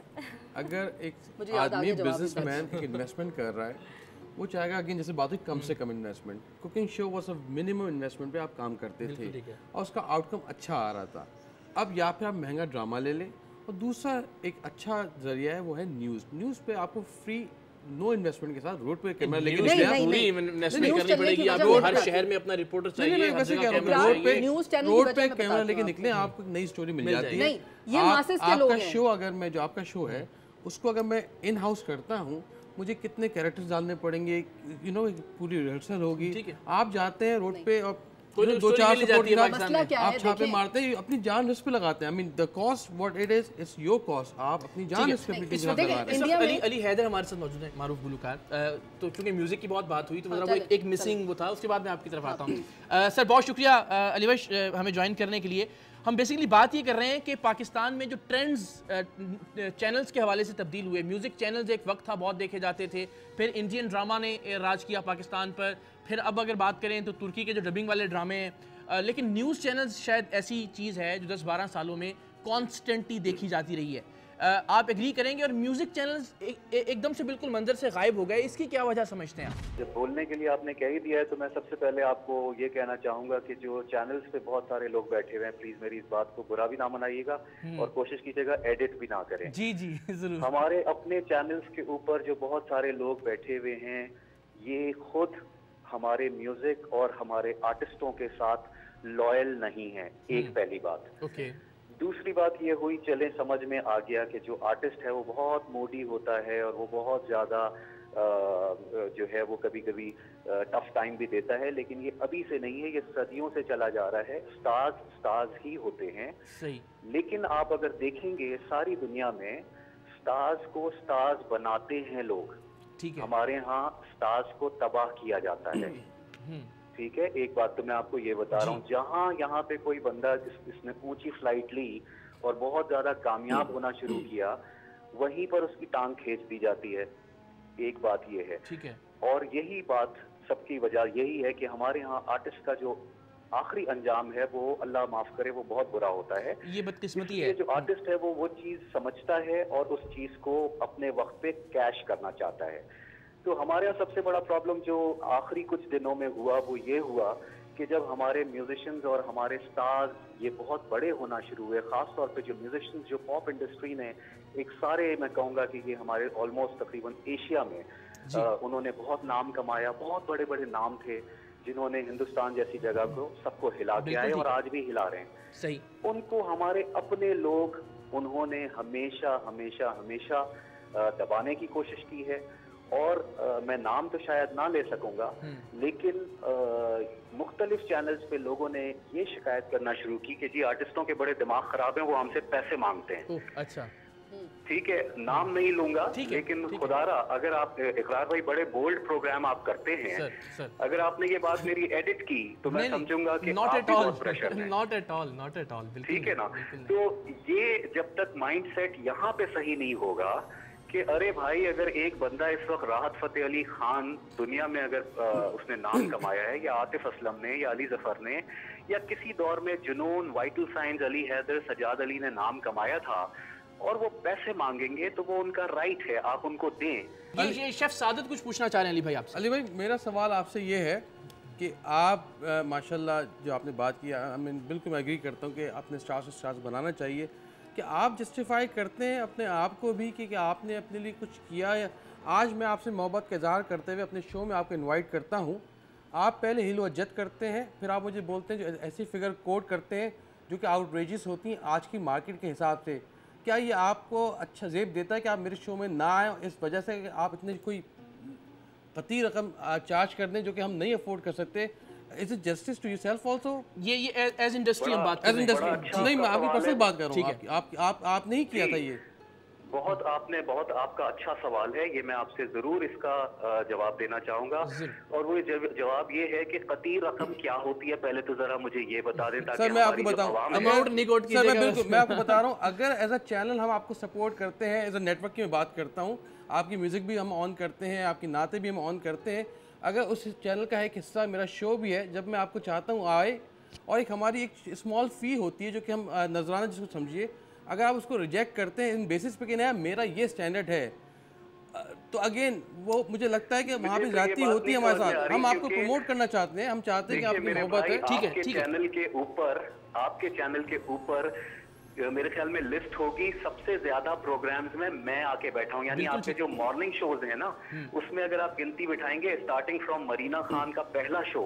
अगर एक आदमी बिजनेसमैन एक इन्वेस्टमेंट कर रहा है, वो चाहेगा, अगेन जैसे बात हुई कम से कम investment, cooking show was a minimum investment पे आप काम करते थे और उसका आउटकम अच्छा आ रहा था। अब या फिर आप महंगा ड्रामा ले लें, और दूसरा एक अच्छा जरिया है वो है न्यूज़ पे आपको फ्री नो इन्वेस्टमेंट के साथ रोड पे कैमरा लेके इन्वेस्टमेंट करनी पड़ेगी आपको, हर शहर में अपना रिपोर्टर चाहिए, रोड पे कैमरा लेके निकले, आपको नई स्टोरी मिल जाती है। आपका शो, अगर मैं जो आपका शो है उसको अगर मैं इन हाउस करता हूँ, मुझे कितने कैरेक्टर्स डालने पड़ेंगे, पूरी रिहर्सल होगी। आप जाते हैं रोड पे और 2-4 सपोर्ट आप छापे मारते हैं, अपनी जान रिस्क पे लगाते हैं। I mean the cost what it is, it's your cost, आप अपनी जान रिस्क पे अपनी जान लगा रहे हैं। अली हैदर हमारे साथ मौजूद है, मारूफ गुलकार। तो क्योंकि म्यूजिक की बहुत बात हुई, तो वो एक मिसिंग वो था, उसके बाद मैं आपकी तरफ आता हूँ। सर बहुत शुक्रिया अली वश हमें ज्वाइन करने के लिए। हम बेसिकली बात ये कर रहे हैं कि पाकिस्तान में जो ट्रेंड्स चैनल्स के हवाले से तब्दील हुए, म्यूज़िक चैनल्स एक वक्त था बहुत देखे जाते थे, फिर इंडियन ड्रामा ने राज किया पाकिस्तान पर, फिर अब अगर बात करें तो तुर्की के जो डबिंग वाले ड्रामे हैं, लेकिन न्यूज़ चैनल्स शायद ऐसी चीज़ है जो 10-12 सालों में कॉन्स्टेंटली देखी जाती रही है। आप एग्री करेंगे? और म्यूजिक चैनल्स एकदम से बिल्कुल मंजर से गायब हो गए, इसकी क्या वजह समझते हैं आप? जब बोलने के लिए आपने कह ही दिया है, तो मैं सबसे पहले आपको ये कहना चाहूंगा कि जो चैनल्स पे बहुत सारे लोग बैठे हुए हैं, प्लीज मेरी इस बात को बुरा भी ना मनाइएगा और कोशिश कीजिएगा एडिट भी ना करें। जी जी जरूर। हमारे अपने चैनल्स के ऊपर जो बहुत सारे लोग बैठे हुए हैं, ये खुद हमारे म्यूजिक और हमारे आर्टिस्टों के साथ लॉयल नहीं है, एक पहली बात। ओके। दूसरी बात ये हुई, चले समझ में आ गया कि जो आर्टिस्ट है वो बहुत मूडी होता है और वो बहुत ज़्यादा जो है वो कभी कभी टफ टाइम भी देता है, लेकिन ये अभी से नहीं है, ये सदियों से चला जा रहा है। स्टार्स ही होते हैं। सही। लेकिन आप अगर देखेंगे सारी दुनिया में स्टार्स को स्टार्स बनाते हैं लोग। ठीक है। हमारे यहाँ स्टार्स को तबाह किया जाता है। ठीक है, एक बात तो मैं आपको ये बता रहा हूँ, जहाँ यहाँ पे कोई बंदा इसने ऊंची फ्लाइट ली और बहुत ज्यादा कामयाब होना शुरू किया, वहीं पर उसकी टांग खींच दी जाती है। एक बात ये है। ठीक है। और यही बात सबकी वजह यही है कि हमारे यहाँ आर्टिस्ट का जो आखिरी अंजाम है वो अल्लाह माफ करे वो बहुत बुरा होता है। ये बदकिस्मती है। जो आर्टिस्ट है वो चीज समझता है और उस चीज को अपने वक्त पे कैश करना चाहता है। तो हमारे यहाँ सबसे बड़ा प्रॉब्लम जो आखिरी कुछ दिनों में हुआ वो ये हुआ कि जब हमारे म्यूजिशियंस और हमारे स्टार्स ये बहुत बड़े होना शुरू हुए, खास तौर पे जो म्यूजिशियंस जो पॉप इंडस्ट्री ने एक सारे, मैं कहूँगा कि ये हमारे ऑलमोस्ट तकरीबन एशिया में उन्होंने बहुत नाम कमाया, बहुत बड़े बड़े नाम थे जिन्होंने हिंदुस्तान जैसी जगह को सबको हिला के आए और आज भी हिला रहे हैं। सही। उनको हमारे अपने लोग उन्होंने हमेशा हमेशा हमेशा दबाने की कोशिश की है। और मैं नाम तो शायद ना ले सकूंगा, लेकिन मुख्तलिफ चैनल्स पे लोगों ने ये शिकायत करना शुरू की कि जी आर्टिस्टों के बड़े दिमाग खराब हैं, वो हमसे पैसे मांगते हैं। अच्छा। ठीक है, नाम नहीं लूंगा, लेकिन खुदारा अगर आप इकरार भाई बड़े बोल्ड प्रोग्राम आप करते हैं, सर। अगर आपने ये बात मेरी एडिट की तो मैं समझूंगा कि नॉट एट ऑल प्रेशर है। Not at all. ठीक है ना। तो ये जब तक माइंडसेट यहाँ पे सही नहीं होगा कि अरे भाई, अगर एक बंदा इस वक्त राहत फतेह अली खान दुनिया में अगर उसने नाम कमाया है, या आतिफ असलम ने, या अली जफर ने, या किसी दौर में जुनून, वाइटल साइंस, अली हैदर, सजाद अली ने नाम कमाया था, और वो पैसे मांगेंगे तो वो उनका राइट है, आप उनको दें। ये शेफ सादत कुछ पूछना चाह रहे हैं अली भाई आपसे। अली भाई, मेरा सवाल आपसे ये है कि आप माशाल्लाह जो आपने बात की, मैं बिल्कुल एग्री करता हूँ कि अपने स्टार्स बनाना चाहिए, कि आप जस्टिफाई करते हैं अपने आप को भी कि आपने अपने लिए कुछ किया है। आज मैं आपसे मोहब्बत का इजहार करते हुए अपने शो में आपको इनवाइट करता हूँ, आप पहले हिल व जत करते हैं, फिर आप मुझे बोलते हैं जो ऐसी फिगर कोट करते हैं जो कि आउटरेजियस होती हैं आज की मार्केट के हिसाब से। क्या ये आपको अच्छा जेब देता है कि आप मेरे शो में ना आए इस वजह से कि आप इतनी कोई पति रकम चार्ज कर दें जो कि हम नहीं अफोर्ड कर सकते? Is it justice to yourself also? ये एज इंडस्ट्री हम बात कर रहे हैं। इंडस्ट्री नहीं, मैं आपकी पर्सनल बात कर रहा हूँ, आप नहीं किया था ये। बहुत आपका अच्छा सवाल है, ये मैं आपसे जरूर इसका जवाब देना चाहूंगा। और वो जवाब ये है कि कती रकम क्या होती है, पहले तो जरा मुझे ये बता दें ताकि सर मैं आपको बताऊं, मैं आपको बता रहा हूँ, अगर एज अ चैनल हम आपको सपोर्ट करते हैं, एज अ नेटवर्क की मैं बात करता हूँ, आपकी म्यूजिक भी हम ऑन करते हैं, आपकी नाते भी हम ऑन करते हैं, अगर उस चैनल का एक हिस्सा मेरा शो भी है, जब मैं आपको चाहता हूँ आए, और एक हमारी एक स्मॉल फ़ी होती है जो कि हम नजराना जिसको समझिए, अगर आप उसको रिजेक्ट करते हैं इन बेसिस पे कि नहीं मेरा ये स्टैंडर्ड है, तो अगेन वो मुझे लगता है कि वहाँ पे जाती होती है हमारे साथ। हम आपको प्रमोट करना चाहते हैं, हम चाहते हैं कि आपकी मोहब्बत है। ठीक है, चैनल के ऊपर, आपके चैनल के ऊपर मेरे ख्याल में लिस्ट होगी सबसे ज्यादा प्रोग्राम्स में मैं आके बैठा हूँ, यानी आपके जो मॉर्निंग शोज हैं ना, उसमें अगर आप गिनती बिठाएंगे स्टार्टिंग फ्रॉम मरीना खान का पहला शो,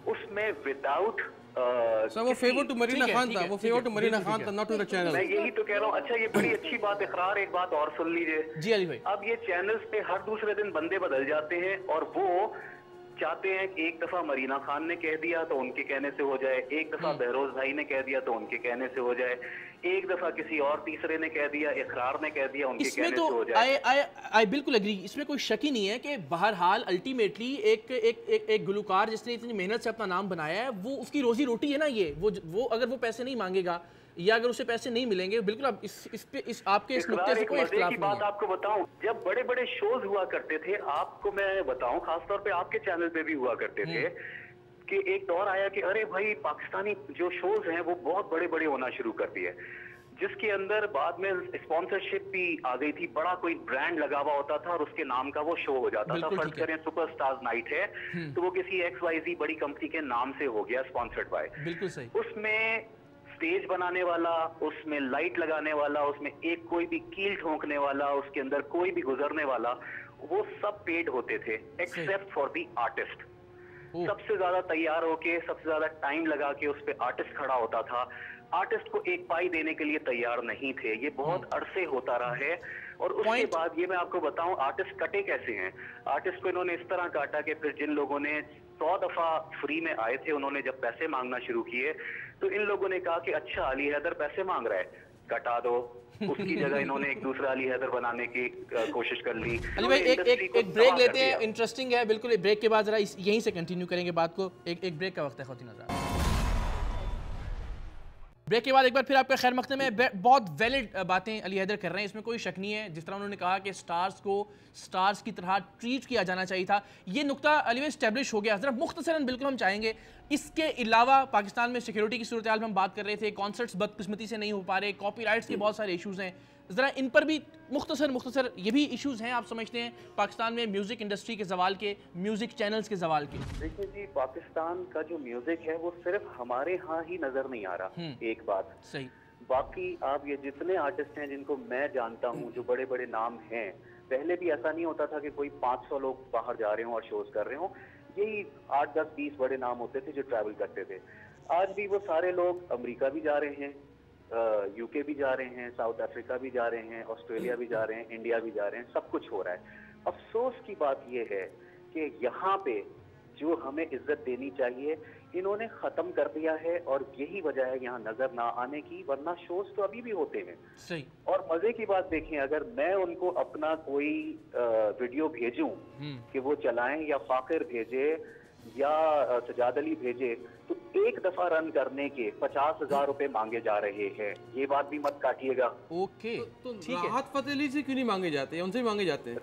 उसमें विदाउट सर वो फेवर टू मरीना खान था, वो फेवर टू मरीना खान था, नॉट टू द चैनल। मैं यही तो कह रहा हूँ। अच्छा, ये बड़ी अच्छी बात, इकरार, एक बात और सुन लीजिए जी अली भाई। अब ये चैनल्स पे हर दूसरे दिन बंदे बदल जाते हैं, और वो चाहते हैं कि एक दफा मरीना खान ने कह दिया तो उनके कहने से हो जाए, एक दफा बहरोज भाई ने कह दिया तो उनके कहने से हो जाए, एक दफा किसी और तीसरे ने कह दिया, इकरार ने कह दिया, उनके कहने से हो जाए। आई बिल्कुल एग्री, इसमें कोई शक ही नहीं है कि बहरहाल अल्टीमेटली एक गुलकार जिसने इतनी मेहनत से अपना नाम बनाया है, वो उसकी रोजी रोटी है ना ये, वो अगर वो पैसे नहीं मांगेगा या अगर उसे पैसे नहीं मिलेंगे, बिल्कुल आप इस आपके इस नुक्ते से कोई इख्तिलाफ नहीं है। बात आपको बताऊं, जब बड़े बड़े शोज हुआ करते थे, आपको मैं बताऊं, खासतौर पे आपके चैनल पे भी हुआ करते थे, कि एक दौर आया कि अरे भाई पाकिस्तानी जो शोज हैं वो बहुत बड़े बड़े होना शुरू कर दिए, जिसके अंदर बाद में स्पॉन्सरशिप भी आ गई थी, बड़ा कोई ब्रांड लगा हुआ होता था और उसके नाम का वो शो हो जाता था। फर्ज करें सुपरस्टार्स नाइट है, तो वो किसी XYZ बड़ी कंपनी के नाम से हो गया, स्पॉन्सर्ड बाय। बिल्कुल सही। उसमें स्टेज बनाने वाला, उसमें लाइट लगाने वाला, उसमें एक कोई भी कील ठोंकने वाला, उसके अंदर कोई भी गुजरने वाला, वो सब पेड होते थे एक्सेप्ट फॉर दी आर्टिस्ट। सबसे ज्यादा तैयार होके, सबसे ज्यादा टाइम लगा के उस पे आर्टिस्ट खड़ा होता था, आर्टिस्ट को एक पाई देने के लिए तैयार नहीं थे। ये बहुत अरसे होता रहा है। और उसके बाद ये मैं आपको बताऊं आर्टिस्ट कटे कैसे हैं। आर्टिस्ट को इन्होंने इस तरह काटा कि फिर जिन लोगों ने 100 दफा फ्री में आए थे, उन्होंने जब पैसे मांगना शुरू किए तो इन लोगों ने कहा कि अच्छा अली हैदर पैसे मांग रहा है, कटा दो। उसकी जगह इन्होंने एक दूसरा अली हैदर बनाने की कोशिश कर ली। अली भाई एक ब्रेक लेते हैं, इंटरेस्टिंग है बिल्कुल। ब्रेक के बाद जरा यहीं से कंटिन्यू करेंगे बात को। एक ब्रेक का वक्त है ख़वातीन हज़रात। ब्रेक के बाद एक बार फिर आपका खैर मकदम है। बहुत वैलिड बातें अली हैदर कर रहे हैं, इसमें कोई शक नहीं है। जिस तरह उन्होंने कहा कि स्टार्स को स्टार्स की तरह ट्रीट किया जाना चाहिए था, ये नुक्ता अली भाई स्टैब्लिश हो गया। ज़रा मुख्तसरन बिल्कुल हम चाहेंगे, इसके अलावा पाकिस्तान में सिक्योरिटी की सूरत हाल में हम बात कर रहे थे, कॉन्सर्ट्स बदकिस्मती से नहीं हो पा रहे, कॉपीराइट्स के बहुत सारे इशूज़ हैं, ज़रा इन पर भी मुख्तसर ये भी इश्यूज़ हैं आप समझते हैं पाकिस्तान में म्यूज़िक इंडस्ट्री के जवाल के, म्यूज़िक चैनल्स के जवाल के? देखिए जी, पाकिस्तान का जो म्यूज़िक है वो सिर्फ हमारे यहाँ ही नज़र नहीं आ रहा। एक बात सही, बाकी आप ये जितने आर्टिस्ट हैं जिनको मैं जानता हूँ, जो बड़े बड़े नाम हैं, पहले भी ऐसा नहीं होता था कि कोई 500 लोग बाहर जा रहे हों और शोज कर रहे हों। यही 8, 10, 20 बड़े नाम होते थे जो ट्रैवल करते थे। आज भी वो सारे लोग अमेरिका भी जा रहे हैं, यूके भी जा रहे हैं, साउथ अफ्रीका भी जा रहे हैं, ऑस्ट्रेलिया भी जा रहे हैं, इंडिया भी जा रहे हैं, सब कुछ हो रहा है। अफसोस की बात यह है कि यहाँ पे जो हमें इज्जत देनी चाहिए इन्होंने खत्म कर दिया है, और यही वजह है यहाँ नजर ना आने की, वरना शोज तो अभी भी होते हैं। सही। और मजे की बात देखें, अगर मैं उनको अपना कोई वीडियो भेजूं कि वो चलाएं, या फाकिर भेजे या सजाद अली भेजे, तो एक दफा रन करने के 50,000 रुपए मांगे जा रहे हैं। ये बात भी मत काटिएगा। ओके, तो राहत फतेह अली से क्यों नहीं मांगे जाते हैं? उनसे मांगे जाते हैं।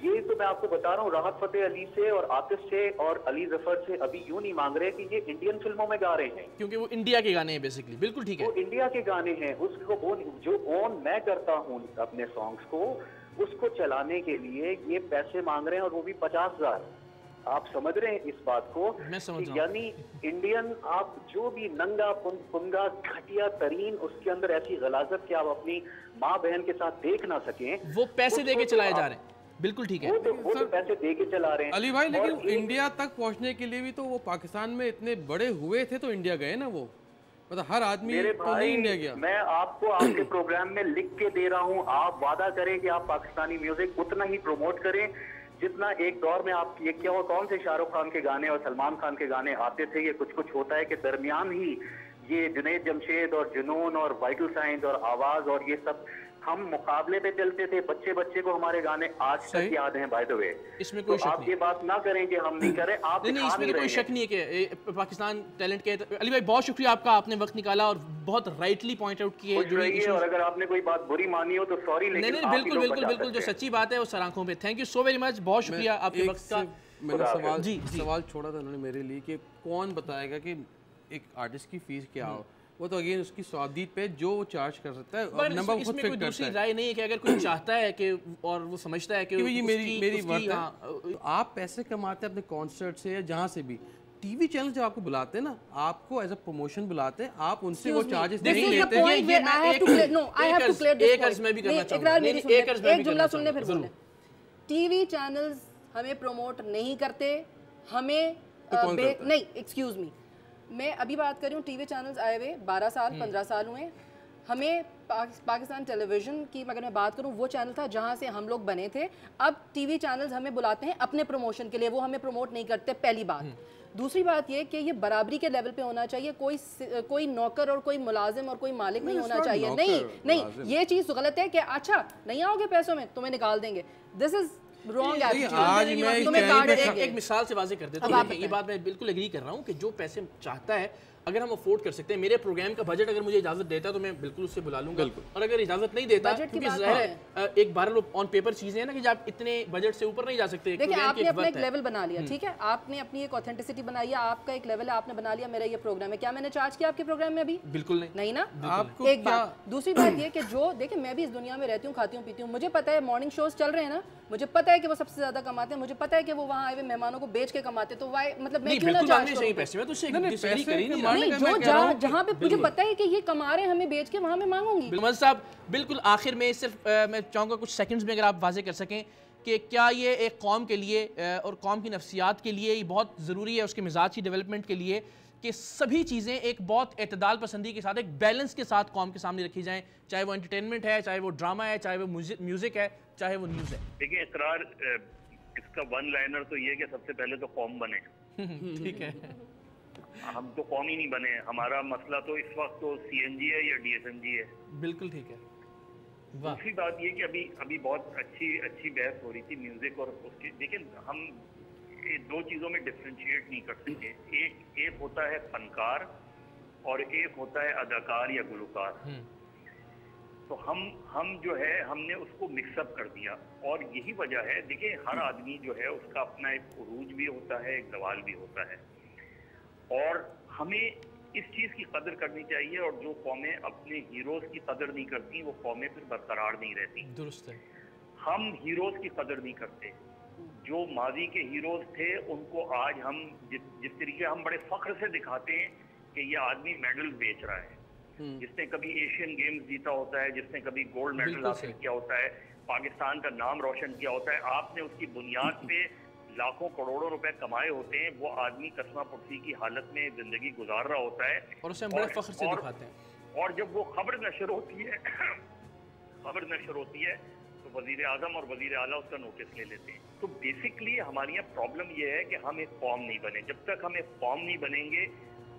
ये तो मैं आपको बता रहा हूँ, राहत फतेह अली से और आतिफ से और अली जफर से अभी यूं नहीं मांग रहे कि ये इंडियन फिल्मों में गा रहे हैं, क्योंकि वो इंडिया के गाने हैं बेसिकली। बिल्कुल ठीक है, वो इंडिया के गाने हैं। उसको जो ओन मैं करता हूँ अपने सॉन्ग्स को, उसको चलाने के लिए ये पैसे मांग रहे हैं, और वो भी 50,000। आप समझ रहे हैं इस बात को? मैं समझ रहा हूं। यानी इंडियन, आप जो भी नंगा पुंगा घटिया तरीन, उसके अंदर ऐसी गलाजत कि आप अपनी माँ बहन के साथ देख ना सकें, वो पैसे दे के चलाए जा रहे हैं। बिल्कुल ठीक है, वो तो पैसे दे के चला रहे हैं अली भाई। लेकिन इंडिया तक पहुंचने के लिए भी तो वो पाकिस्तान में इतने बड़े हुए थे तो इंडिया गए ना। वो मतलब हर आदमी मेरे तो भाई, नहीं इंडिया गया। मैं आपको आपके प्रोग्राम में लिख के दे रहा हूँ, आप वादा करें कि आप पाकिस्तानी म्यूजिक उतना ही प्रमोट करें जितना एक दौर में आप, ये क्या, कौन से शाहरुख खान के गाने और सलमान खान के गाने आते थे। ये कुछ कुछ होता है कि दरमियान ही ये जुनैद जमशेद और जुनून और वाइटल साइंस और आवाज और ये सब, हम मुकाबले पे चलते थे। बच्चे बच्चे को हमारे गाने आज तक याद हैं, बाय द वे। इसमें कोई शक आप नहीं। ये बात ना करें कि हम नहीं करें। आप नहीं, इसमें कोई शक नहीं है कि पाकिस्तान टैलेंट के। अली भाई बहुत शुक्रिया आपका, आपने वक्त निकाला और बहुत राइटली पॉइंट आउट किए। और अगर आपने कोई बात बुरी मानी हो तो सॉरी, नहीं नहीं, बिल्कुल बिल्कुल बिल्कुल, जो सच्ची बात है वो सर आंखों पे। Thank you so very much, बहुत शुक्रिया आपके वक्त का। मैंने सवाल छोड़ा था उन्होंने मेरे लिए कि कौन बताएगा कि एक आर्टिस्ट की फीस क्या हो। वो तो अगेन उसकी स्वादित पे जो चार्ज कर सकता है, पर नंबर इसमें खुद कोई फिक्स दूसरी करता है। राय नहीं है कि अगर कोई चाहता है कि और वो समझता है कि ये मेरी वर्क है। हाँ, आप पैसे कमाते हैं अपने कॉन्सर्ट से या जहाँ से भी। टीवी चैनल जब आपको बुलाते हैं ना, आपको एज अ प्रमोशन बुलाते हैं, आप उनसे वो चार्जेस नहीं लेते। एक जुमला सुनने फिर बोलने। टीवी चैनल्स हमें प्रमोट नहीं करते, हमें नहीं, एक्सक्यूज मी, मैं अभी बात कर रही हूँ टीवी चैनल्स आए हुए 12 साल 15 साल हुए। हमें पाकिस्तान टेलीविज़न की अगर मैं बात करूँ, वो चैनल था जहाँ से हम लोग बने थे। अब टीवी चैनल्स हमें बुलाते हैं अपने प्रमोशन के लिए, वो हमें प्रमोट नहीं करते, पहली बात। दूसरी बात ये कि ये बराबरी के लेवल पे होना चाहिए, कोई नौकर और कोई मुलाजिम और कोई मालिक नहीं होना चाहिए। नहीं, ये चीज़ गलत है कि अच्छा नहीं आओगे पैसों में तुम्हें निकाल देंगे। This is wrong attitude. एक मिसाल से वाज़ेह कर देता हूं, ये बात मैं बिल्कुल एग्री कर रहा हूँ कि जो पैसे चाहता है, अगर हम अफोर्ड कर सकते हैं, मेरे प्रोग्राम का बजट अगर मुझे इजाजत देता है तो मैं बिल्कुल उससे बुला लूंगा। और अगर इजाजत नहीं देता, क्योंकि ज़ाहिर है एक बार ऑन पेपर चीजें हैं ना कि आप इतने बजट से ऊपर नहीं जा सकते। देखिए, आपने अपना एक लेवल बना लिया, ठीक है, आपने अपनी एक ऑथेंटिसिटी बनाई है, आपका एक लेवल है, आपने बना लिया मेरा ये प्रोग्राम है। क्या मैंने चार्ज किया आपके प्रोग्राम में अभी? बिल्कुल नहीं ना। आपको एक बात। दूसरी बात ये कि जो देखिए, मैं भी इस दुनिया में रहती हूँ, खाती हूँ, पीती हूँ, मुझे पता है मॉर्निंग शोज चल रहे हैं ना, मुझे पता है कि वो सबसे ज्यादा कमाते हैं, मुझे पता है कि वो वहाँ आए हुए मेहमानों को बेच के कमाते, तो वाई मतलब मैं क्यों ना चार्ज करूं? पैसे में तो जहाँ पे मुझे पता है कि ये कमा रहे हैं हमें बेच के, वहाँ मैं मांगूंगी। बिलमल साहब, बिल्कुल आखिर में सिर्फ मैं चाहूँगा कुछ सेकंड्स में अगर आप वाज़ेह कर सकें कि क्या ये एक कौम के लिए और कौम की नफ्सियात के लिए ये बहुत ज़रूरी है, उसके मिजाज की डेवलपमेंट के लिए, कि सभी चीज़ें एक बहुत एतदाल पसंदी के साथ, एक बैलेंस के साथ कौम के सामने रखी जाएं, चाहे वो एंटरटेनमेंट है, चाहे वो ड्रामा है, चाहे वो म्यूज़िक है, चाहे वो न्यूज़ है। देखिए, इकरार इसका वन लाइनर तो ये है कि सबसे पहले तो कौम बने। ठीक है, हम तो कौम ही नहीं बने। हमारा मसला तो इस वक्त तो CNG है या DSMG है। बिल्कुल ठीक है। दूसरी बात ये कि अभी बहुत अच्छी बहस हो रही थी म्यूजिक और उसकी। देखिए, हम दो चीजों में डिफरेंशिएट नहीं कर सकते। एक होता है फनकार और एक होता है अदाकार या गुलकार। तो हम जो है, हमने उसको मिक्सअप कर दिया, और यही वजह है। देखिए, हर आदमी जो है उसका अपना एक उरूज भी होता है, एक जवाल भी होता है, और हमें इस चीज़ की कदर करनी चाहिए। और जो कौमें अपने हीरोज़ की कदर नहीं करती, वो कौमें फिर बरकरार नहीं रहती। दुरुस्त है। हम हीरोज़ की कदर नहीं करते। जो माजी के हीरोज़ थे, उनको आज हम जिस तरीके हम बड़े फख्र से दिखाते हैं कि ये आदमी मेडल बेच रहा है, जिसने कभी एशियन गेम्स जीता होता है, जिसने कभी गोल्ड मेडल हासिल किया होता है, पाकिस्तान का नाम रोशन किया होता है, आपने उसकी बुनियाद पे लाखों करोड़ों रुपए कमाए होते हैं, वो आदमी कसमा पुर्सी की हालत में जिंदगी गुजार रहा होता है, और उसे हम बड़े फख्र से दिखाते हैं। और जब वो खबर नशर होती है तो वजीर आजम और वजीर आला उसका नोटिस ले लेते हैं। तो बेसिकली हमारी यहाँ प्रॉब्लम ये है कि हम एक कौम नहीं बने। जब तक हम एक कौम नहीं बनेंगे,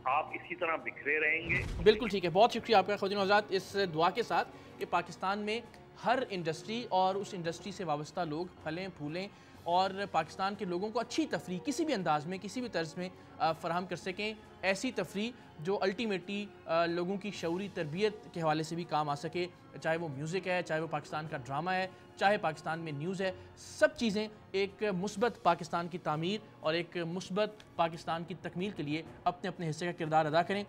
आप इसी तरह बिखरे रहेंगे। बिल्कुल ठीक है, बहुत शुक्रिया आपका ख़ुदीन आज़ाद, इस दुआ के साथ कि पाकिस्तान में हर इंडस्ट्री और उस इंडस्ट्री से वाबस्ता लोग फलें फूलें और पाकिस्तान के लोगों को अच्छी तफरी किसी भी अंदाज में, किसी भी तर्ज में फ़राहम कर सकें। ऐसी तफरी जो अल्टीमेटली लोगों की शऊरी तरबियत के हवाले से भी काम आ सके, चाहे वो म्यूज़िक है, चाहे वो पाकिस्तान का ड्रामा है, चाहे पाकिस्तान में न्यूज़ है। सब चीज़ें एक मुस्बत पाकिस्तान की तामीर और एक मुस्बत पाकिस्तान की तकमील के लिए अपने अपने हिस्से का किरदार अदा करें।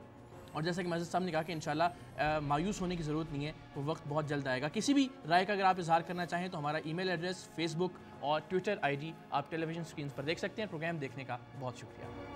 और जैसा कि माजिद साहब ने कहा कि इंशाल्लाह मायूस होने की ज़रूरत नहीं है, वो वक्त बहुत जल्द आएगा। किसी भी राय का अगर आप इजहार करना चाहें तो हमारा ईमेल एड्रेस, फेसबुक और ट्विटर आईडी आप टेलीविज़न स्क्रीन पर देख सकते हैं। प्रोग्राम देखने का बहुत शुक्रिया।